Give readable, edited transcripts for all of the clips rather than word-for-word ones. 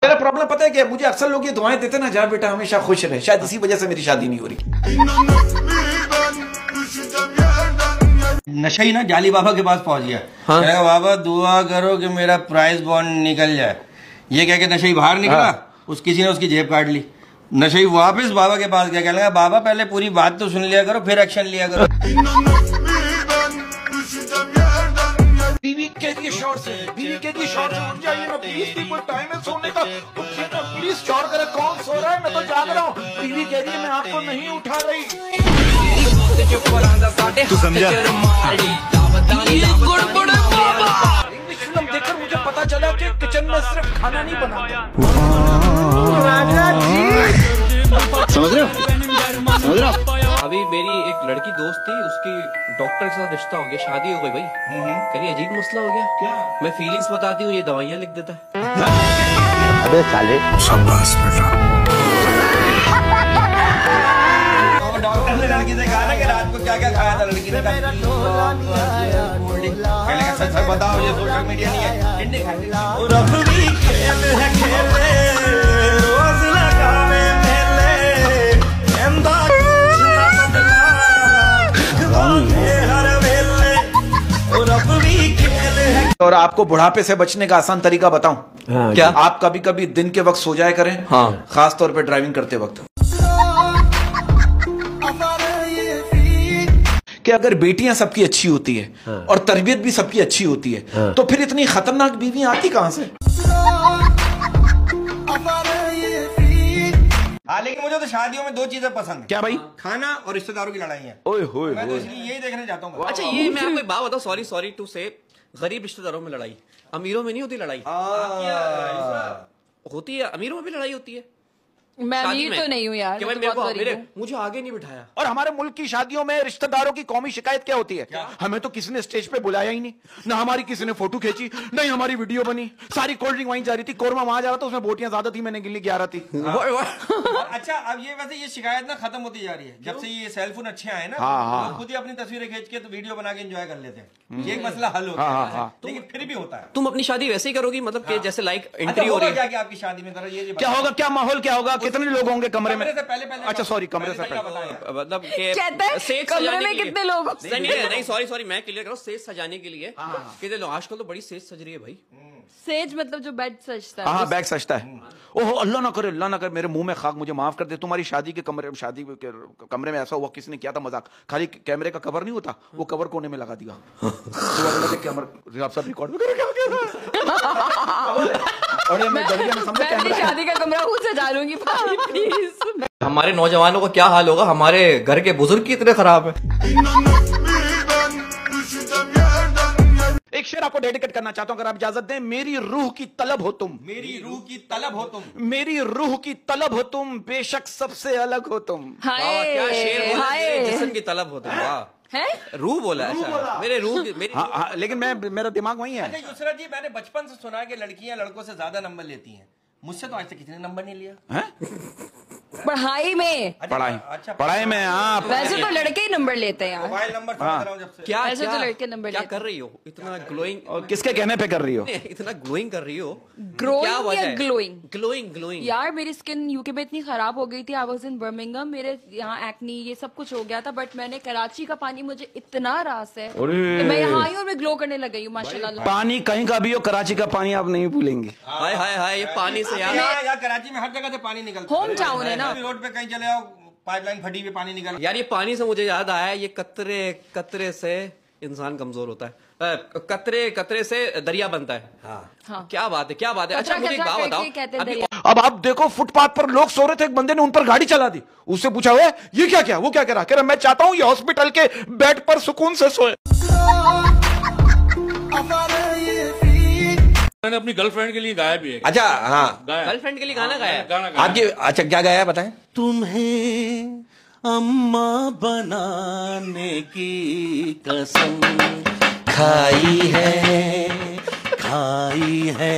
मेरा प्रॉब्लम पता है क्या, मुझे अक्सर लोग ये दुआएं देते ना, जा बेटा हमेशा खुश रहे, शायद इसी वजह से मेरी शादी नहीं हो रही। नशा ही ना जाली बाबा के पास पहुंच गया। हाँ? बाबा दुआ करो कि मेरा प्राइस बॉन्ड निकल जाए। ये कह के नशा ही बाहर निकला। हाँ? किसी ने उसकी जेब काट ली। नशा ही वापस बाबा के पास गया, कहने लगा बाबा पहले पूरी बात तो सुन लिया करो, फिर एक्शन लिया करो। बीवी के लिए शॉर्ट्स है, बीवी के लिए शॉर्ट्स उठ जाइए ना प्लीज, कोई टाइम है सोने का, उठिए ना प्लीज, शॉर्ट करे, कौन सो रहा है, मैं तो जाग रहा हूँ। बीवी कह रही है मैं आपको नहीं उठा रही। तू समझा? इंग्लिश फिल्म देखकर मुझे पता चला कि किचन में सिर्फ खाना नहीं बना। समझ रहे हो? समझ रहे हो? अभी मेरी एक लड़की दोस्त थी, उसकी डॉक्टर के साथ रिश्ता हो गया, शादी हो गई भाई। कहीं अजीब मसला हो गया। क्या? मैं फीलिंग्स बताती हूँ, ये दवाइयाँ लिख देता है। अबे साले शाबाश बेटा। डॉक्टर ने लड़की से कहा ना कि रात को क्या क्या खाया था, लड़की ने कहा सच सच बताओ, ये सोशल मीडिया नहीं है। टिंडे और आपको बुढ़ापे से बचने का आसान तरीका बताऊं? हाँ, क्या? आप कभी कभी दिन के वक्त सो जाया करें। हाँ। खास तौर पे ड्राइविंग करते वक्त। कि अगर बेटियां सबकी अच्छी होती है हाँ। और तरबियत भी सबकी अच्छी होती है हाँ। तो फिर इतनी खतरनाक बीवियां आती कहां से? हाँ, लेकिन मुझे तो शादियों में दो चीजें पसंद है। क्या भाई? खाना और रिश्तेदारों की लड़ाई है। ओए होए, मैं तो इसलिए यही देखने जाता हूँ। अच्छा, ये मैं आपको एक बात बताऊं, सॉरी टू से, गरीब रिश्तेदारों में लड़ाई, अमीरों में नहीं होती लड़ाई। होती है, अमीरों में भी लड़ाई होती है। मैं अमीर तो नहीं हूँ यार, मुझे आगे नहीं बिठाया। और हमारे मुल्क की शादियों में रिश्तेदारों की कौमी शिकायत क्या होती है? क्या? हमें तो किसी ने स्टेज पे बुलाया ही नहीं, ना हमारी किसी ने फोटो खींची, नहीं हमारी वीडियो बनी, सारी कोल्ड ड्रिंक वहीं जा रही थी, कोरमा वहां जा रहा था, उसमें बोटियां ज्यादा थी, मैंने गिल्ली 11 थी। अच्छा, अब ये वैसे ये शिकायत ना खत्म होती जा रही है जब से ये सेलफोन अच्छे आए ना। हाँ, खुद ही अपनी तस्वीरें खींच के तो वीडियो बना के एंजॉय कर लेते हैं। ये एक मसला हल होता है, लेकिन फिर भी होता है। तुम अपनी शादी वैसे ही करोगी, मतलब कि जैसे लाइक एंट्री हो रही है क्या आपकी शादी में? क्या होगा, क्या माहौल क्या होगा, कितने लोग होंगे कमरे में? पहले अच्छा सॉरी, कमरे से पहले मतलब कमरे में कितने लोग? नहीं सॉरी, मैं क्लियर करूँ, सेज सजाने के लिए कितने लोग? आजकल तो बड़ी सेज सज रही है भाई। सेज मतलब जो बेड सजता है। हाँ, बैग सजता है। ओहो, अल्लाह ना करे, अल्लाह ना करे, मेरे मुंह में खाक, मुझे माफ कर दे। तुम्हारी शादी के कमरे में ऐसा हुआ, किसी ने किया था मजाक, खाली कैमरे का कवर नहीं होता, वो कवर कोने में लगा दिया। शादी का कमरा खुद सजा लूंगी प्लीज। हमारे नौजवानों का क्या हाल होगा, हमारे घर के बुजुर्ग की इतने खराब है। एक शेर आपको डेडिकेट करना चाहता हूं, अगर आप इजाजत दें। मेरी रूह की तलब हो तुम, मेरी रूह की तलब हो तुम, मेरी रूह की तलब हो तुम, बेशक सबसे अलग हो तुम। क्या शेर बोला, जिस्म की तलब हो तुम। वाह, है रूह बोला। अच्छा, मेरे रूह मेरी हाँ, लेकिन मेरा दिमाग वही है। अच्छा यूसरा जी, मैंने बचपन से सुना है कि लड़कियां लड़कों से ज्यादा नंबर लेती हैं। मुझसे तो आज तक कितने नंबर नहीं लिया है? पढ़ाई में। पढ़ाई में हाँ। वैसे तो लड़के ही नंबर लेते हैं यार। मोबाइल नंबर समझ रहा हूं जब से। क्या वैसे तो लड़के नंबर क्या लेते कर रही हो इतना ग्लोइंग? और किसके कहने पे कर रही हो? इतना ग्लोइंग कर रही हो? ग्रोइंग या ग्लोइंग? ग्लोइंग यार, मेरी स्किन यूके में इतनी खराब हो गई थी, आई वाज इन बर्मिंघम, मेरे यहाँ एक्नी ये सब कुछ हो गया था, बट मैंने कराची का पानी, मुझे इतना रास है कि मैं यहाँ आई और मैं ग्लो करने लग गई हूँ माशाल्लाह। पानी कहीं का भी हो, कराची का पानी आप नहीं भूलेंगे। हाय हाय हाय, ये पानी से यार कराची में हर जगह से पानी निकलता है। होम टाउन है ना, रोड पे कहीं चले आओ, पाइपलाइन फटी हुई पानी निकल। यार ये पानी से मुझे याद आया, ये कतरे कतरे से इंसान कमजोर होता है, कतरे कतरे से दरिया बनता है। हाँ। क्या बात है, क्या बात है। अच्छा मुझे एक बात बताओ, अब आप देखो, फुटपाथ पर लोग सो रहे थे, एक बंदे ने उन पर गाड़ी चला दी, उससे पूछा हुआ ये क्या क्या, वो क्या कह रहा, मैं चाहता हूँ ये हॉस्पिटल के बेड पर सुकून से सोए। मैंने अपनी गर्लफ्रेंड के लिए गाया भी है। अच्छा हाँ, गर्लफ्रेंड के लिए गाना गाया आपकी? अच्छा क्या गाया बताएं। तुम्हें अम्मा बनाने की कसम खाई है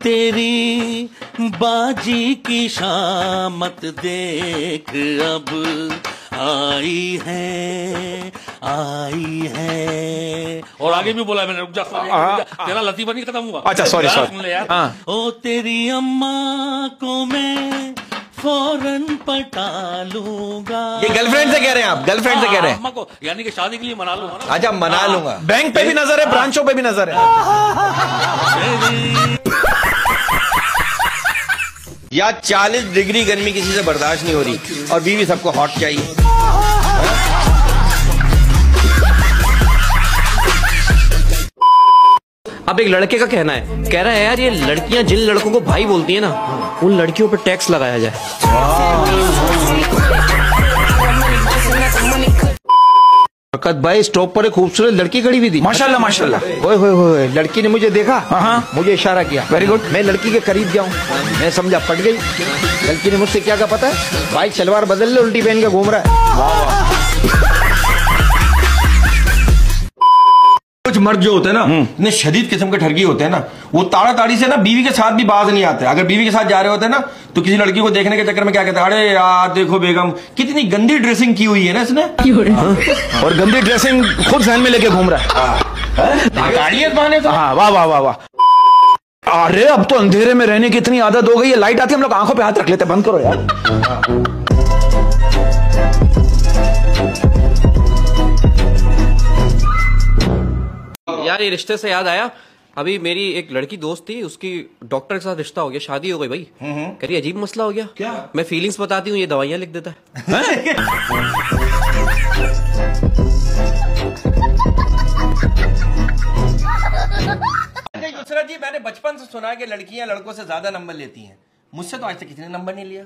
तेरी बाजी की शामत देख अब आई है आई है। और आगे भी बोला मैंने, रुक जा, तेरा लतीफा नहीं खत्म हुआ। अच्छा सॉरी सुन ले यार। हाँ। ओ तेरी अम्मा को मैं फौरन पटा लूंगा। ये गर्लफ्रेंड से कह रहे हैं आप? गर्लफ्रेंड से कह रहे हैं? अम्मा को यानी कि शादी के लिए मना लूंगा ना। अच्छा, मना लूंगा। बैंक पे भी नजर है, ब्रांचों पे भी नजर है। या 40 डिग्री गर्मी किसी से बर्दाश्त नहीं हो रही और बीवी सबको हॉट चाहिए। अब एक लड़के का कहना है, कह रहा है यार ये लड़कियां जिन लड़कों को भाई बोलती है ना, उन लड़कियों पर टैक्स लगाया जाए। बरकत भाई, स्टॉप पर एक खूबसूरत लड़की खड़ी हुई थी। माशाल्लाह माशाल्लाह। ओए होए होए, लड़की ने मुझे देखा, हाँ। मुझे इशारा किया, वेरी गुड। मैं लड़की के करीब जाऊं, मैं समझा पट गई। लड़की ने मुझसे क्या कहा पता है? भाई सलवार बदल ले, उल्टी पहन के घूम रहा है। कुछ मर्द जो होते हैं ना, इतने शदीद किस्म के ठरगी होते हैं ना, वो ताड़ा ताड़ी से ना बीवी के साथ भी बाज नहीं आते। अगर बीवी के साथ जा रहे होते हैं ना, तो किसी लड़की को देखने के चक्कर में क्या कहते हैं, अरे यार देखो बेगम कितनी गंदी ड्रेसिंग की हुई है ना इसने। और गंदी ड्रेसिंग खुद जहन में लेके घूम रहा है। हाँ, वाह वाह वाह वाह। अरे अब तो अंधेरे में रहने की इतनी आदत हो गई है, लाइट आती है हम लोग आंखों पे हाथ रख लेते हैं। बंद करो यार। यार ये रिश्ते से याद आया, अभी मेरी एक लड़की दोस्त थी, उसकी डॉक्टर के साथ रिश्ता हो गया, शादी हो गई भाई। कह रही अजीब मसला हो गया। क्या? मैं फीलिंग्स बताती हूँ, ये दवाइयां लिख देता है। दूसरा जी, मैंने बचपन से सुना है कि लड़कियां लड़कों से ज्यादा नंबर लेती हैं। मुझसे तो आज तक किसी ने नंबर नहीं लिया।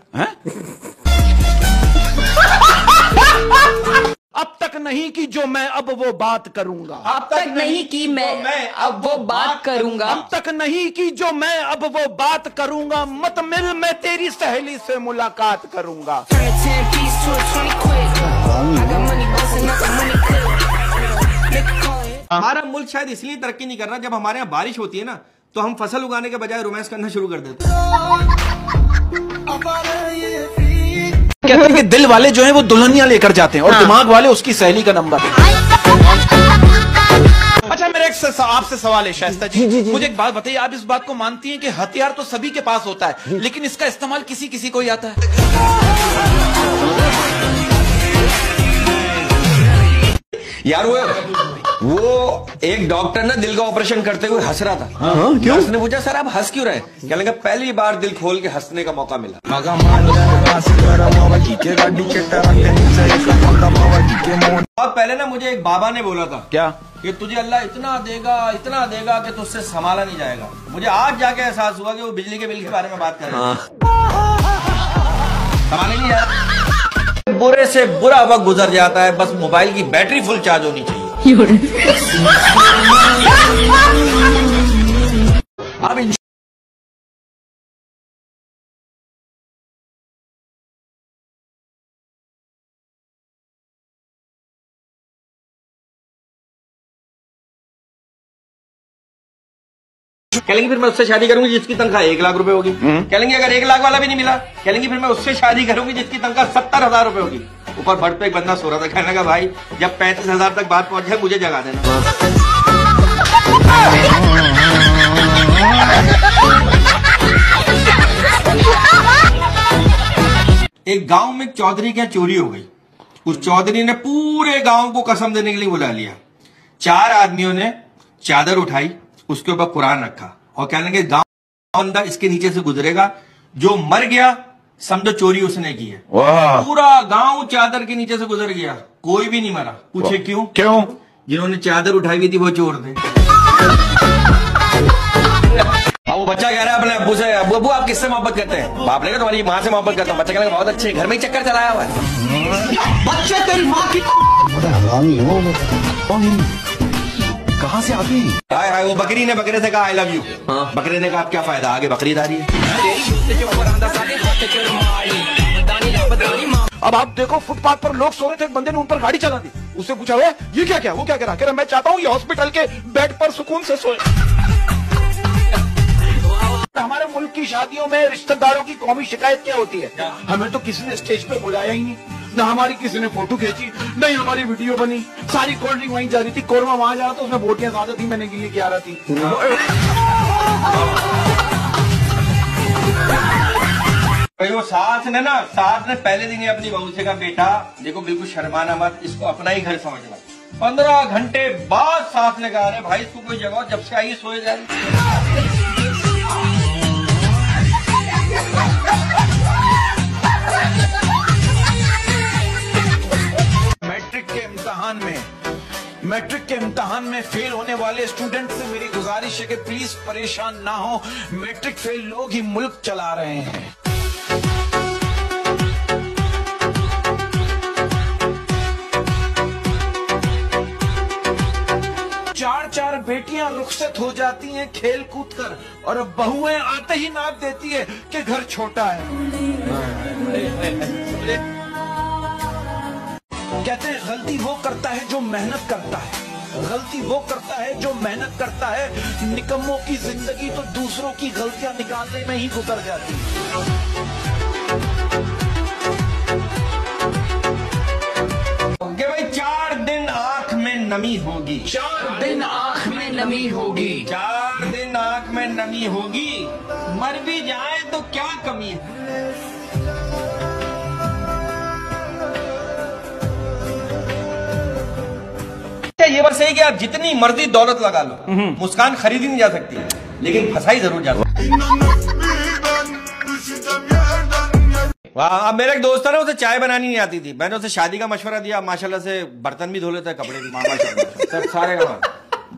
अब तक नहीं की जो मैं अब वो बात करूंगा। अब तक नहीं की मैं अब वो बात करूंगा। अब तक नहीं की जो मैं अब वो बात करूंगा। मत मिल, मैं तेरी सहेली से मुलाकात करूंगा। हमारा मुल्क शायद इसलिए तरक्की नहीं कर रहा, जब हमारे यहाँ बारिश होती है ना, तो हम फसल उगाने के बजाय रोमांस करना शुरू कर देते हैं। कहते हैं कि दिल वाले जो हैं वो दुल्हनियां लेकर जाते हैं और दिमाग वाले उसकी सहेली का नंबर। अच्छा, मेरा एक आपसे सवाल है शाइस्ता जी, मुझे एक बात बताइए, आप इस बात को मानती हैं कि हथियार तो सभी के पास होता है, लेकिन इसका इस्तेमाल किसी किसी को ही आता है? यार वो एक डॉक्टर ना दिल का ऑपरेशन करते हुए हंस रहा था। क्यों? उसने पूछा सर आप हंस क्यों रहे? कहने लगा पहली बार दिल खोल के हंसने का मौका मिला। बहुत पहले ना मुझे एक बाबा ने बोला था क्या? कि तुझे अल्लाह इतना देगा कि तुझसे संभाला नहीं जाएगा। मुझे आज जाके एहसास हुआ कि वो बिजली के बिल के बारे में बात कर रहे हैं। संभाला नहीं जाएगा। बुरे से बुरा वक्त गुजर जाता है, बस मोबाइल की बैटरी फुल चार्ज होनी चाहिए। अब कहेंगे फिर मैं उससे शादी करूंगी जिसकी तनख्वाह 1 लाख रुपए होगी। कहेंगे अगर 1 लाख वाला भी नहीं मिला, कहेंगे फिर मैं उससे शादी करूंगी जिसकी तनख्वाह 70,000 रुपए होगी। ऊपर बर्थ पे एक बंदा सो रहा था, कहने लगा भाई जब 35,000 तक बात पहुंच जाए मुझे जगा देना। एक गांव में चौधरी के चोरी हो गई। उस चौधरी ने पूरे गांव को कसम देने के लिए बुला लिया। 4 आदमियों ने चादर उठाई, उसके ऊपर कुरान रखा और कहने लगे गांव बंदा इसके नीचे से गुजरेगा, जो मर गया समझो चोरी उसने की है। पूरा गांव चादर के नीचे से गुजर गया, कोई भी नहीं मरा। पूछे क्यों? क्यों? जिन्होंने चादर उठाई हुई थी वो चोर थे। वो बच्चा कह रहा है अपने अब्बू से, अब्बू आप किससे मोहब्बत करते हैं? बाप ने कहा तुम्हारी माँ से मोहब्बत करता हूँ। बच्चा कहने बहुत अच्छे, घर में ही चक्कर चलाया हुआ है। बच्चे तेरी माँ की कहाँ से आ गई? हाय हाय, वो बकरी ने बकरे से कहा आई लव यू। बकरे ने कहा क्या फायदा, आगे बकरी आ रही है। अब आप देखो, फुटपाथ पर लोग सो रहे थे, एक बंदे ने उन पर गाड़ी चला दी। उससे पूछा हुआ ये क्या क्या? वो क्या कह रहा? कह रहा मैं चाहता हूँ ये हॉस्पिटल के बेड पर सुकून से सोए। हमारे मुल्क की शादियों में रिश्तेदारों की कौमी शिकायत क्या होती है? हमें तो किसी ने स्टेज पे बुलाया ही नहीं, ना हमारी किसी ने फोटो खींची, नहीं हमारी वीडियो बनी, सारी कोल्ड ड्रिंक वहीं जा रही थी, कोरमा वहां जा रहा था, उसमें बोटियां ज्यादा थी, मैंने गिनली 11 थी। भाई वो सास ने पहले दिन ही अपनी बहू से कहा, बेटा देखो बिल्कुल शर्माना मत, इसको अपना ही घर समझना। 15 घंटे बाद सास ने कहा, अरे भाई इसको कोई जगह, जब से आई सोए जा रही। मैट्रिक के इम्तिहान में फेल होने वाले स्टूडेंट से मेरी गुजारिश है कि प्लीज परेशान ना हो, मैट्रिक फेल लोग ही मुल्क चला रहे हैं। 4 बेटियां रुखसत हो जाती हैं खेल कूद कर, और बहुएं आते ही नाप देती है कि घर छोटा है। कहते हैं गलती वो करता है जो मेहनत करता है, गलती वो करता है जो मेहनत करता है। निकम्मों की जिंदगी तो दूसरों की गलतियां निकालने में ही गुजर जाती है। कि भाई 4 दिन आंख में नमी होगी, 4 दिन आंख में नमी होगी, 4 दिन आंख में नमी होगी, मर भी जाए तो क्या कमी है। ये बात सही कि आप जितनी मर्जी दौलत लगा लो, मुस्कान खरीदी नहीं जा सकती, लेकिन फंसाई जरूर जा सकती। अब मेरा एक दोस्त था ना, उसे चाय बनानी नहीं आती थी, मैंने उसे शादी का मशवरा दिया, माशाल्लाह से बर्तन भी धो लेता है, कपड़े भी, सब सारे काम।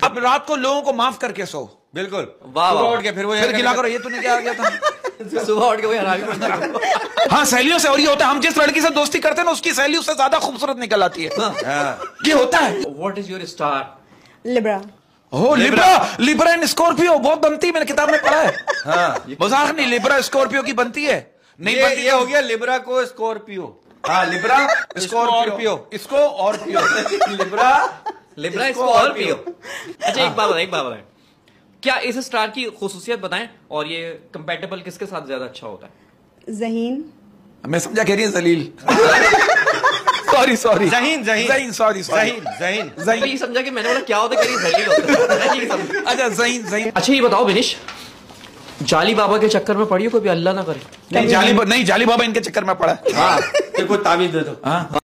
अब रात को लोगों को माफ करके सो। बिल्कुल, वाह सुबह उठ के फिर वो गिला करो, ये तूने क्या आ गया था? सुबह उठ के वही हरामी बनता है। हाँ, सहेलियों से और ये होता है, हम जिस लड़की से दोस्ती करते हैं ना, उसकी सहेली उससे ज्यादा खूबसूरत निकल आती है। ये होता है। What is your star? Libra. हो लिब्रा एंड स्कॉर्पियो बहुत बनती है, मैंने किताब में पढ़ा है। हाँ, मजाक नहीं, लिब्रा स्कॉर्पियो की बनती है। नहीं ये हो गया लिब्रा को स्कॉर्पियो। हाँ, लिब्रा स्कॉर्पियो, इसको और पियो। Libra Scorpio. अच्छा, एक बात बताएं, क्या इस स्टार की खुसूसियत बताएं, और ये कंपैटिबल किसके साथ ज्यादा अच्छा होता है? ज़हीन। मैं समझा कह रही है जलील। सॉरी ज़हीन सॉरी ये समझा कि मैंने बोला क्या होता है, कह रही जलील होता है। अच्छा, ज़हीन। अच्छा, ये बताओ बिनिश, जाली बाबा के चक्कर में पड़ी हो कभी? अल्लाह ना करे। नहीं, जाली बाबा इनके चक्कर में पड़ा है। हाँ, कोई ताबीज दे दो। हाँ।